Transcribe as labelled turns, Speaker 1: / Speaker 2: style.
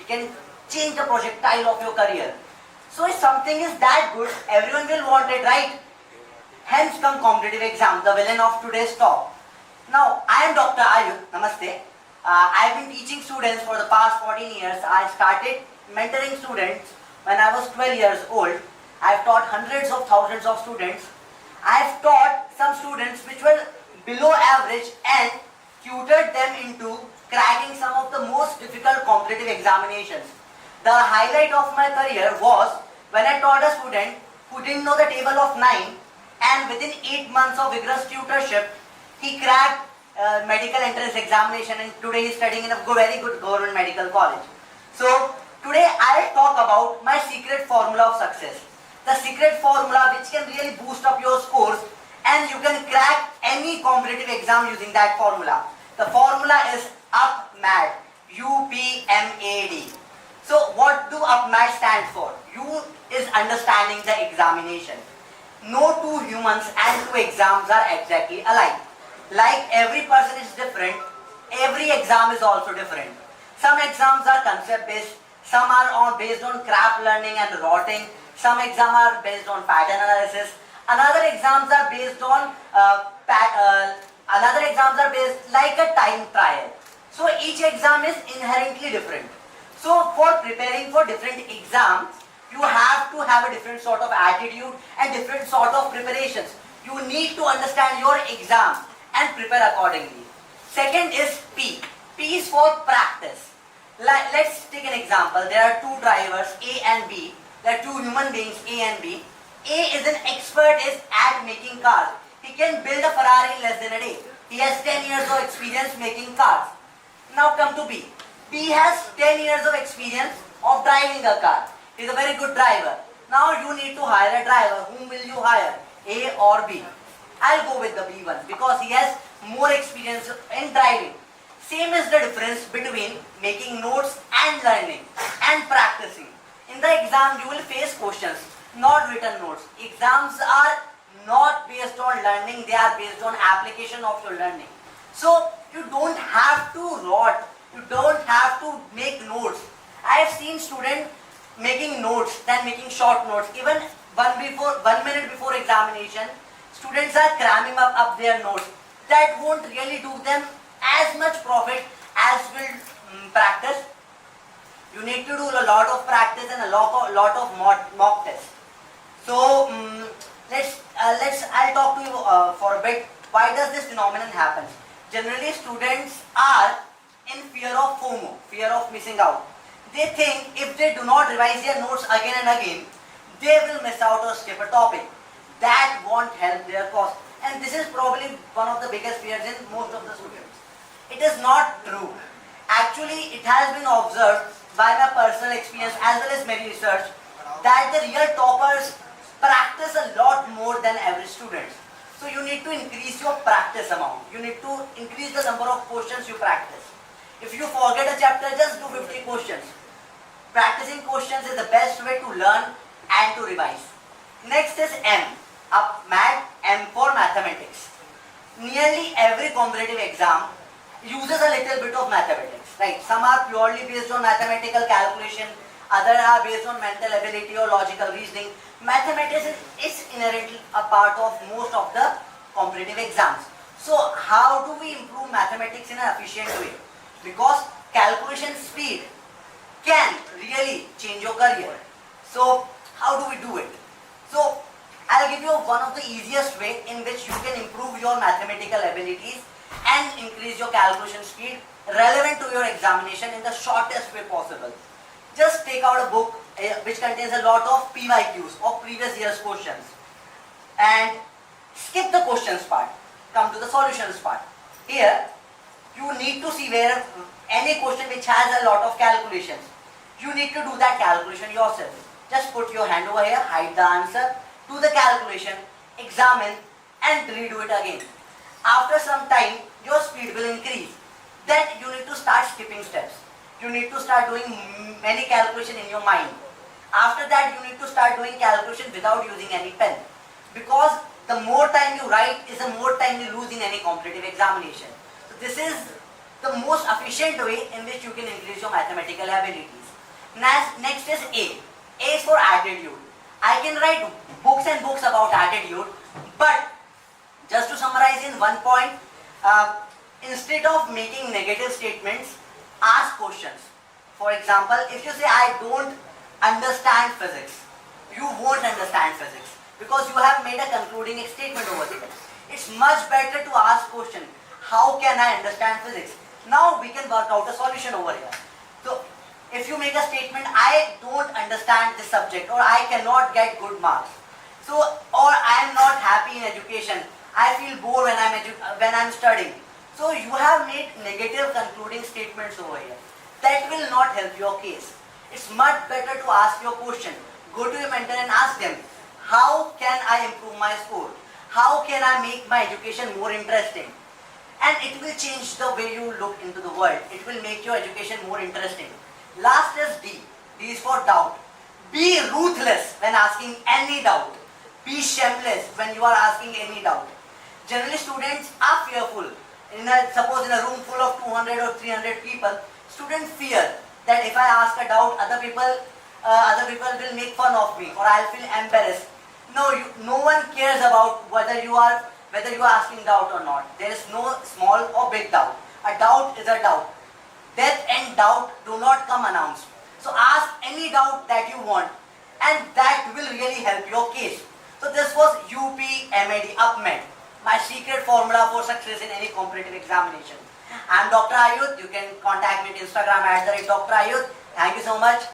Speaker 1: It can change the projectile of your career. So if something is that good, everyone will want it, right? Hence come competitive exam, the villain of today's talk. Now, I am Dr. Aayudh. Namaste. I've been teaching students for the past 14 years. I started mentoring students when I was 12 years old. I've taught hundreds of thousands of students. I've taught some students which were below average and tutored them into cracking some of the most difficult competitive examinations. The highlight of my career was when I taught a student who didn't know the table of 9, and within 8 months of vigorous tutorship, he cracked medical entrance examination, and today he is studying in a very good government medical college. So today I'll talk about my secret formula of success. The secret formula which can really boost up your scores and you can crack any competitive exam using that formula. The formula is UPMAD. UPMAD. So what do UPMAD stand for? U is understanding the examination. No two humans and two exams are exactly alike. Like every person is different, every exam is also different. Some exams are concept based, some are based on craft learning and rotting, some exams are based on pattern analysis, another exams are based on like a time trial. So each exam is inherently different. So for preparing for different exams, you have to have a different sort of attitude and different sort of preparations. You need to understand your exam and prepare accordingly. Second is P. P is for practice. Let's take an example. There are two drivers, A and B. There are two human beings, A and B. A is an expert at making cars. He can build a Ferrari in less than a day. He has 10 years of experience making cars. Now come to B. B has 10 years of experience of driving a car. He is a very good driver. Now you need to hire a driver. Whom will you hire? A or B? I'll go with the B one because he has more experience in driving. Same is the difference between making notes and learning and practicing. In the exam you will face questions, not written notes. Exams are not based on learning, they are based on application of your learning. So you don't have to rot, you don't have to make notes. I have seen students making notes, then making short notes. Even 1 minute before examination, students are cramming up their notes. That won't really do them as much profit as will practice. You need to do a lot of practice and a lot of mock tests. So I'll talk to you for a bit. Why does this phenomenon happen? Generally, students are in fear of FOMO, fear of missing out. They think if they do not revise their notes again and again, they will miss out or skip a topic. That won't help their cause. And this is probably one of the biggest fears in most of the students. It is not true. Actually, it has been observed by my personal experience as well as many research that the real toppers practice a lot more than average students. So you need to increase your practice amount. You need to increase the number of questions you practice. If you forget a chapter, just do 50 questions. Practicing questions is the best way to learn and to revise. Next is M. UPMAD, M for mathematics. Nearly every competitive exam uses a little bit of mathematics, right? Some are purely based on mathematical calculation, others are based on mental ability or logical reasoning. Mathematics is inherently a part of most of the competitive exams. So how do we improve mathematics in an efficient way? Because calculation speed can really change your career. So how do we do it? So I'll give you one of the easiest way in which you can improve your mathematical abilities and increase your calculation speed relevant to your examination in the shortest way possible. Just take out a book which contains a lot of PYQs of previous year's questions and skip the questions part, come to the solutions part. Here you need to see where any question which has a lot of calculations. You need to do that calculation yourself. Just put your hand over here, hide the answer, do the calculation, examine and redo it again. After some time, your speed will increase. Then you need to start skipping steps. You need to start doing many calculations in your mind. After that, you need to start doing calculation without using any pen. Because the more time you write is the more time you lose in any competitive examination. So this is the most efficient way in which you can increase your mathematical abilities. Next is A. A is for attitude. I can write books and books about attitude, but just to summarize in one point, instead of making negative statements, ask questions. For example, if you say I don't understand physics, you won't understand physics because you have made a concluding statement over there. It's much better to ask question, how can I understand physics? Now we can work out a solution over here. So if you make a statement, I don't understand this subject or I cannot get good marks. So, or I am not happy in education. I feel bored when I'm studying. So you have made negative concluding statements over here. That will not help your case. It's much better to ask your question. Go to your mentor and ask them, how can I improve my score? How can I make my education more interesting? And it will change the way you look into the world. It will make your education more interesting. Last is D. D is for doubt. Be ruthless when asking any doubt. Be shameless when you are asking any doubt. Generally, students are fearful. Suppose in a room full of 200 or 300 people, students fear that if I ask a doubt, other people will make fun of me or I'll feel embarrassed. No one cares about whether you are asking doubt or not. There is no small or big doubt. A doubt is a doubt. Death and doubt do not come announced. So ask any doubt that you want, and that will really help your case. So this was UPMAD, UpMed, my secret formula for success in any competitive examination. I am Dr. Ayudh. You can contact me on Instagram @Dr. Ayudh. Thank you so much.